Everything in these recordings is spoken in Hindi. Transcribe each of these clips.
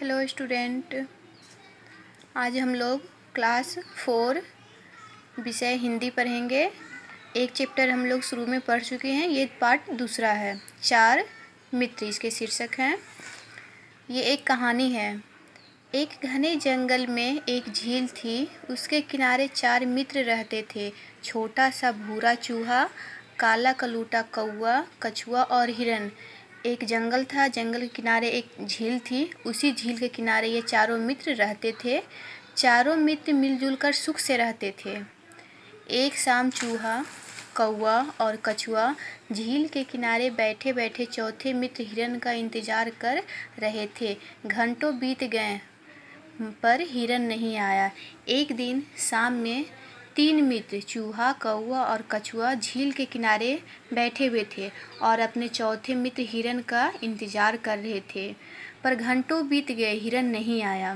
Hello student. आज हम लोग क्लास 4 विषय हिंदी पढ़ेंगे। एक चैप्टर हम लोग शुरू में पढ़ चुके हैं, ये पार्ट दूसरा है। 4 मित्र इसके शीर्षक हैं। ये एक कहानी है। एक घने जंगल में एक झील थी। उसके किनारे 4 मित्र रहते थे। छोटा सा भूरा चूहा, काला कलूटा कौवा, कछुआ और हिरन। एक जंगल था, जंगल के किनारे एक झील थी। उसी झील के किनारे ये चारों मित्र रहते थे। चारों मित्र मिलजुल कर सुख से रहते थे। एक शाम चूहा, कौवा और कछुआ झील के किनारे बैठे बैठे चौथे मित्र हिरन का इंतजार कर रहे थे। घंटों बीत गए पर हिरन नहीं आया। एक दिन शाम में 3 मित्र चूहा, कौवा और कछुआ झील के किनारे बैठे हुए थे और अपने चौथे मित्र हिरन का इंतजार कर रहे थे। पर घंटों बीत गए, हिरन नहीं आया।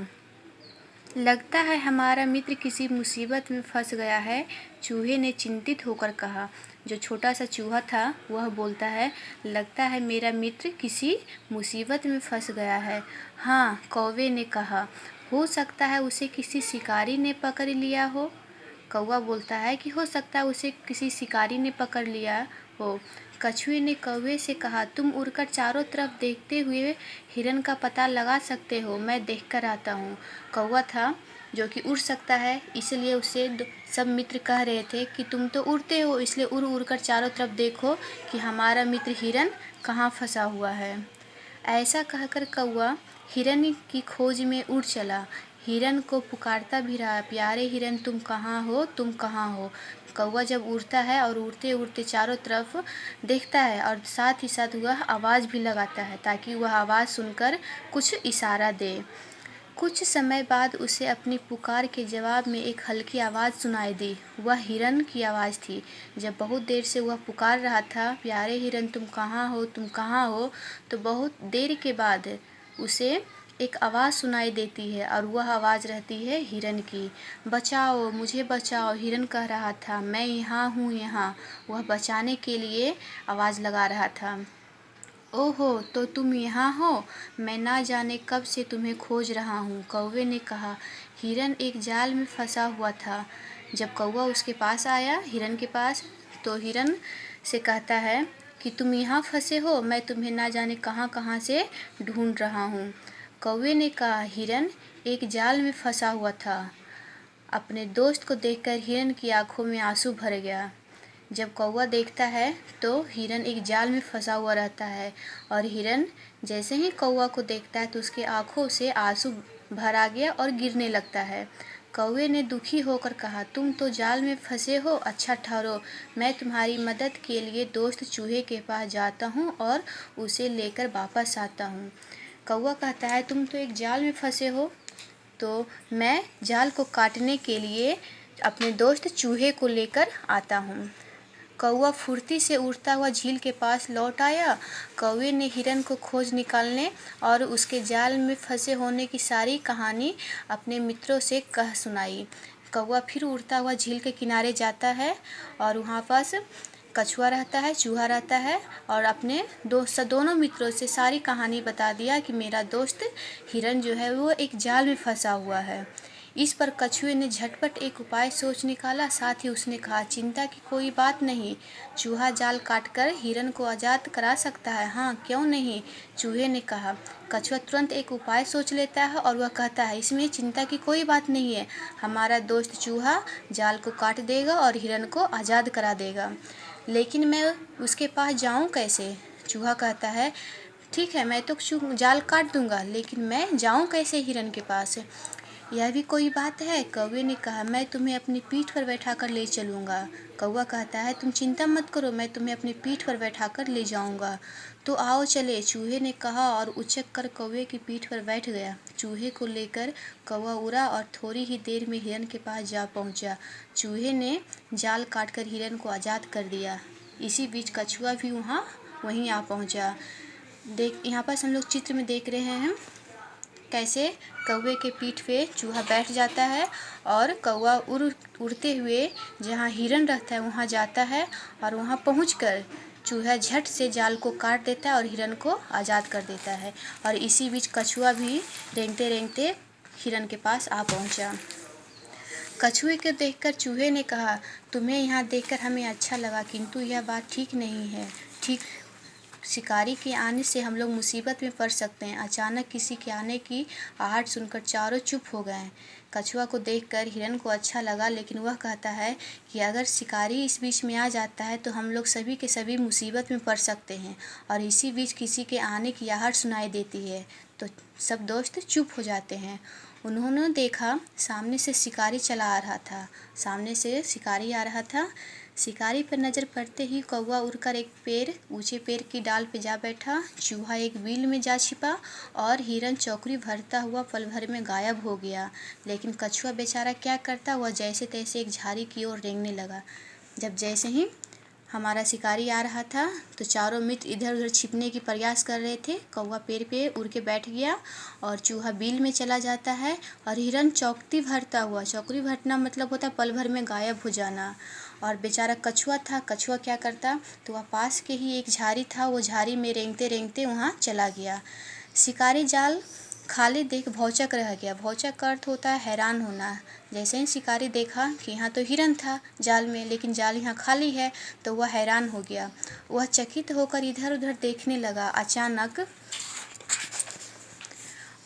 लगता है हमारा मित्र किसी मुसीबत में फंस गया है, चूहे ने चिंतित होकर कहा। जो छोटा सा चूहा था वह बोलता है, लगता है मेरा मित्र किसी मुसीबत में फंस गया है। हाँ, कौवे ने कहा, हो सकता है उसे किसी शिकारी ने पकड़ लिया हो। कौवा बोलता है कि हो सकता है उसे किसी शिकारी ने पकड़ लिया हो। कछुए ने कौवे से कहा, तुम उड़कर चारों तरफ देखते हुए हिरन का पता लगा सकते हो, मैं देखकर आता हूँ। कौवा था जो कि उड़ सकता है, इसलिए उसे सब मित्र कह रहे थे कि तुम तो उड़ते हो, इसलिए उड़ उड़ कर चारों तरफ देखो कि हमारा मित्र हिरन कहाँ फंसा हुआ है। ऐसा कहकर कौवा हिरन की खोज में उड़ चला। हिरन को पुकारता भी रहा, प्यारे हिरन तुम कहाँ हो, तुम कहाँ हो। कौवा जब उड़ता है और उड़ते उड़ते चारों तरफ देखता है और साथ ही साथ वह आवाज़ भी लगाता है ताकि वह आवाज़ सुनकर कुछ इशारा दे। कुछ समय बाद उसे अपनी पुकार के जवाब में एक हल्की आवाज़ सुनाई दी। वह हिरन की आवाज़ थी। जब बहुत देर से वह पुकार रहा था, प्यारे हिरन तुम कहाँ हो, तुम कहाँ हो, तो बहुत देर के बाद उसे एक आवाज़ सुनाई देती है और वह आवाज़ रहती है हिरन की। बचाओ, मुझे बचाओ, हिरन कह रहा था, मैं यहाँ हूँ, यहाँ। वह बचाने के लिए आवाज़ लगा रहा था। ओहो, तो तुम यहाँ हो, मैं ना जाने कब से तुम्हें खोज रहा हूँ, कौवे ने कहा। हिरन एक जाल में फंसा हुआ था। जब कौवा उसके पास आया, हिरन के पास, तो हिरन से कहता है कि तुम यहाँ फंसे हो, मैं तुम्हें ना जाने कहाँ कहाँ से ढूंढ रहा हूँ। कौवे ने कहा, हिरन एक जाल में फंसा हुआ था। अपने दोस्त को देखकर हिरन की आंखों में आंसू भर गया। जब कौवा देखता है तो हिरन एक जाल में फंसा हुआ रहता है और हिरन जैसे ही कौवा को देखता है तो उसके आंखों से आंसू भर आ गया और गिरने लगता है। कौवे ने दुखी होकर कहा, तुम तो जाल में फंसे हो, अच्छा ठहरो, मैं तुम्हारी मदद के लिए दोस्त चूहे के पास जाता हूँ और उसे लेकर वापस आता हूँ। कौवा कहता है, तुम तो एक जाल में फंसे हो, तो मैं जाल को काटने के लिए अपने दोस्त चूहे को लेकर आता हूँ। कौवा फुर्ती से उड़ता हुआ झील के पास लौट आया। कौवे ने हिरन को खोज निकालने और उसके जाल में फंसे होने की सारी कहानी अपने मित्रों से कह सुनाई। कौवा फिर उड़ता हुआ झील के किनारे जाता है और वहाँ पास कछुआ रहता है, चूहा रहता है और अपने दोनों मित्रों से सारी कहानी बता दिया कि मेरा दोस्त हिरन जो है वो एक जाल में फंसा हुआ है। इस पर कछुए ने झटपट एक उपाय सोच निकाला। साथ ही उसने कहा, चिंता की कोई बात नहीं, चूहा जाल काटकर हिरन को आज़ाद करा सकता है। हाँ, क्यों नहीं, चूहे ने कहा। कछुआ तुरंत एक उपाय सोच लेता है और वह कहता है, इसमें चिंता की कोई बात नहीं है, हमारा दोस्त चूहा जाल को काट देगा और हिरन को आज़ाद करा देगा। लेकिन मैं उसके पास जाऊँ कैसे? चूहा कहता है, ठीक है, मैं तो जाल काट दूंगा, लेकिन मैं जाऊँ कैसे हिरन के पास? यह भी कोई बात है, कौवे ने कहा, मैं तुम्हें अपनी पीठ पर बैठाकर ले चलूँगा। कौवा कहता है, तुम चिंता मत करो, मैं तुम्हें अपनी पीठ पर बैठाकर ले जाऊँगा। तो आओ चले, चूहे ने कहा और उछक कर कौवे की पीठ पर बैठ गया। चूहे को लेकर कौवा उड़ा और थोड़ी ही देर में हिरन के पास जा पहुँचा। चूहे ने जाल काटकर हिरन को आज़ाद कर दिया। इसी बीच कछुआ भी वहीं आ पहुँचा। यहाँ पर हम लोग चित्र में देख रहे हैं कैसे कौवे के पीठ पे चूहा बैठ जाता है और कौवा उड़ते हुए जहाँ हिरन रहता है वहाँ जाता है और वहाँ पहुँचकर चूहा झट से जाल को काट देता है और हिरन को आज़ाद कर देता है। और इसी बीच कछुआ भी रेंगते रेंगते हिरन के पास आ पहुंचा। कछुए को देखकर चूहे ने कहा, तुम्हें यहाँ देखकर हमें अच्छा लगा, किंतु यह बात ठीक नहीं है। ठीक शिकारी के आने से हम लोग मुसीबत में पड़ सकते हैं। अचानक किसी के आने की आहट सुनकर चारों चुप हो गए। कछुआ को देखकर हिरन को अच्छा लगा, लेकिन वह कहता है कि अगर शिकारी इस बीच में आ जाता है तो हम लोग सभी के सभी मुसीबत में पड़ सकते हैं। और इसी बीच किसी के आने की आहट सुनाई देती है तो सब दोस्त चुप हो जाते हैं। उन्होंने देखा सामने से शिकारी चला आ रहा था। सामने से शिकारी आ रहा था। शिकारी पर नज़र पड़ते ही कौवा उड़कर एक ऊंचे पेड़ की डाल पे जा बैठा। चूहा एक बिल में जा छिपा और हिरन चौकड़ी भरता हुआ पल भर में गायब हो गया। लेकिन कछुआ बेचारा क्या करता, वह जैसे तैसे एक झाड़ी की ओर रेंगने लगा। जैसे ही हमारा शिकारी आ रहा था तो चारों मित्र इधर उधर छिपने की प्रयास कर रहे थे। कौवा पेड़ पे उड़ के बैठ गया और चूहा बिल में चला जाता है और हिरन चौकड़ी भरना मतलब होता है पल भर में गायब हो जाना। और बेचारा कछुआ था, कछुआ क्या करता, तो वह पास के ही एक झाड़ी था, वो झाड़ी में रेंगते रेंगते वहाँ चला गया। शिकारी जाल खाली देख भौचक रह गया। भौचक का अर्थ होता है हैरान होना। जैसे ही शिकारी देखा कि यहाँ तो हिरन था जाल में, लेकिन जाल यहाँ खाली है, तो वह हैरान हो गया। वह चकित होकर इधर उधर देखने लगा। अचानक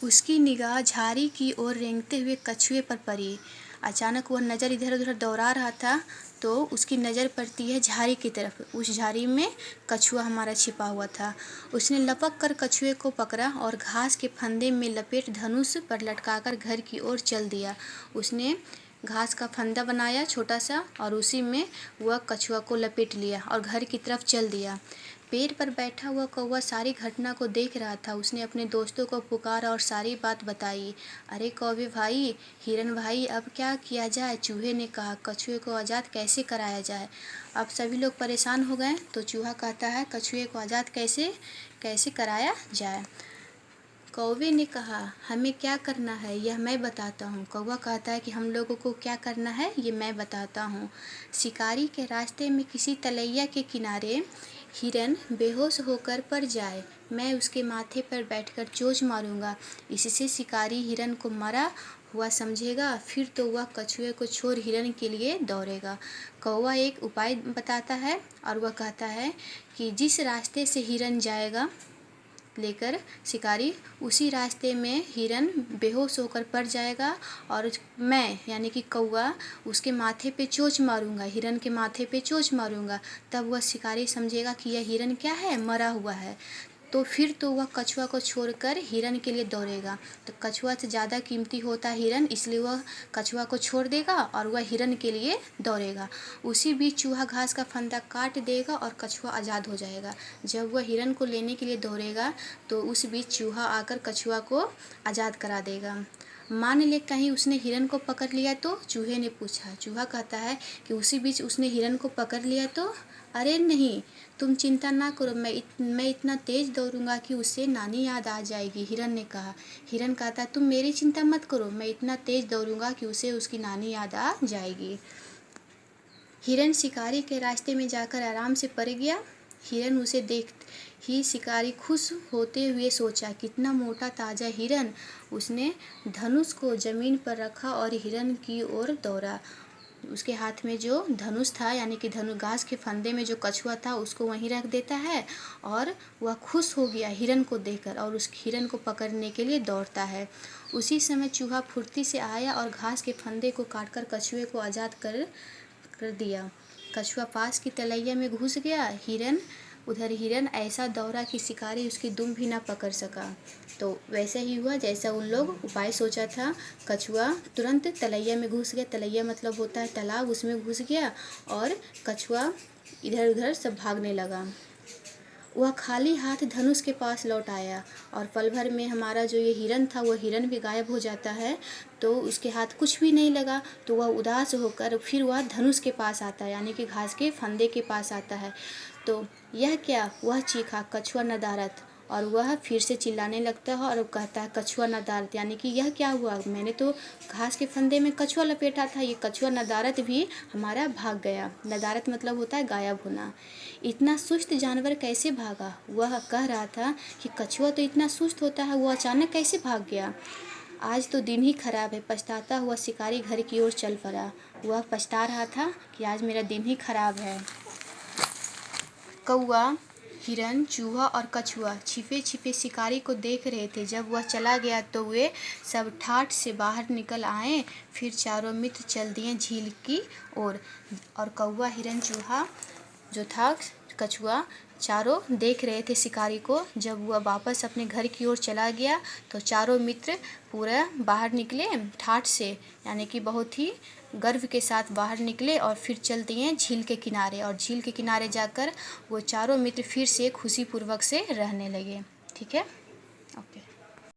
उसकी निगाह झाड़ी की ओर रेंगते हुए कछुए पर पड़ी। अचानक वह नज़र इधर उधर दौड़ा रहा था तो उसकी नज़र पड़ती है झाड़ी की तरफ। उस झाड़ी में कछुआ हमारा छिपा हुआ था। उसने लपक कर कछुए को पकड़ा और घास के फंदे में लपेट धनुष पर लटकाकर घर की ओर चल दिया। उसने घास का फंदा बनाया छोटा सा और उसी में वह कछुआ को लपेट लिया और घर की तरफ चल दिया। पेड़ पर बैठा हुआ कौवा सारी घटना को देख रहा था। उसने अपने दोस्तों को पुकारा और सारी बात बताई। अरे कौवे भाई, हिरन भाई, अब क्या किया जाए? चूहे ने कहा, कछुए को आज़ाद कैसे कराया जाए? अब सभी लोग परेशान हो गए तो चूहा कहता है, कछुए को आज़ाद कैसे कराया जाए? कौवे ने कहा, हमें क्या करना है यह मैं बताता हूँ। कौवा कहता है कि हम लोगों को क्या करना है ये मैं बताता हूँ। शिकारी के रास्ते में किसी तलैया के किनारे हिरन बेहोश होकर पड़ जाए, मैं उसके माथे पर बैठकर चोंच मारूंगा। इससे शिकारी हिरन को मरा हुआ समझेगा, फिर तो वह कछुए को छोड़ हिरन के लिए दौड़ेगा। कौवा एक उपाय बताता है और वह कहता है कि जिस रास्ते से हिरन जाएगा लेकर शिकारी, उसी रास्ते में हिरन बेहोश होकर पड़ जाएगा और मैं यानी कि कौवा उसके माथे पे चोंच मारूंगा, हिरन के माथे पे चोंच मारूंगा। तब वह शिकारी समझेगा कि यह हिरन क्या है, मरा हुआ है। तो फिर तो वह कछुआ को छोड़कर हिरन के लिए दौड़ेगा। तो कछुआ से ज़्यादा कीमती होता है हिरन, इसलिए वह कछुआ को छोड़ देगा और वह हिरन के लिए दौड़ेगा। उसी बीच चूहा घास का फंदा काट देगा और कछुआ आज़ाद हो जाएगा। जब वह हिरन को लेने के लिए दौड़ेगा तो उस बीच चूहा आकर कछुआ को आज़ाद करा देगा। मान ले कहीं उसने हिरन को पकड़ लिया तो? चूहे ने पूछा। चूहा कहता है कि उसी बीच उसने हिरन को पकड़ लिया तो? अरे नहीं, तुम चिंता ना करो, मैं इतना तेज़ दौड़ूंगा कि उसे नानी याद आ जाएगी, हिरन ने कहा। हिरन कहता है, तुम मेरी चिंता मत करो, मैं इतना तेज़ दौड़ूंगा कि उसे उसकी नानी याद आ जाएगी। हिरन शिकारी के रास्ते में जाकर आराम से पड़ गया। हिरन उसे देख ही शिकारी खुश होते हुए सोचा, कितना मोटा ताज़ा हिरन। उसने धनुष को जमीन पर रखा और हिरन की ओर दौड़ा। उसके हाथ में जो धनुष था यानी कि घास के फंदे में जो कछुआ था उसको वहीं रख देता है और वह खुश हो गया हिरन को देखकर और उस हिरन को पकड़ने के लिए दौड़ता है। उसी समय चूहा फुर्ती से आया और घास के फंदे को काटकर कछुए को आज़ाद कर दिया। कछुआ पास की तलैया में घुस गया। हिरन ऐसा दौड़ा कि शिकारी उसकी दुम भी ना पकड़ सका। तो वैसा ही हुआ जैसा उन लोग उपाय सोचा था। कछुआ तुरंत तलैया में घुस गया। तलैया मतलब होता है तालाब, उसमें घुस गया और कछुआ इधर उधर सब भागने लगा। वह खाली हाथ धनुष के पास लौट आया और पल भर में हमारा जो ये हिरन था वह हिरन भी गायब हो जाता है। तो उसके हाथ कुछ भी नहीं लगा तो वह उदास होकर फिर वह धनुष के पास आता है यानी कि घास के फंदे के पास आता है। तो यह क्या, वह चीखा, कछुआ नदारत। और वह फिर से चिल्लाने लगता है और कहता है कछुआ नदारत, यानी कि यह क्या हुआ, मैंने तो घास के फंदे में कछुआ लपेटा था, ये कछुआ नदारत भी हमारा भाग गया। नदारत मतलब होता है गायब होना। इतना सुस्त जानवर कैसे भागा, वह कह रहा था कि कछुआ तो इतना सुस्त होता है, वो अचानक कैसे भाग गया। आज तो दिन ही खराब है। पछताता हुआ शिकारी घर की ओर चल पड़ा। वह पछता रहा था कि आज मेरा दिन ही खराब है। कौआ, हिरन, चूहा और कछुआ छिपे छिपे शिकारी को देख रहे थे। जब वह चला गया तो वे सब ठाठ से बाहर निकल आए। फिर चारों मित्र चल दिए झील की ओर। और कौआ, हिरन, चूहा जो था, कछुआ, चारों देख रहे थे शिकारी को। जब वह वापस अपने घर की ओर चला गया तो चारों मित्र पूरा बाहर निकले ठाठ से, यानी कि बहुत ही गर्व के साथ बाहर निकले और फिर चल दिए झील के किनारे। और झील के किनारे जाकर वो चारों मित्र फिर से खुशीपूर्वक से रहने लगे। ठीक है, ओके।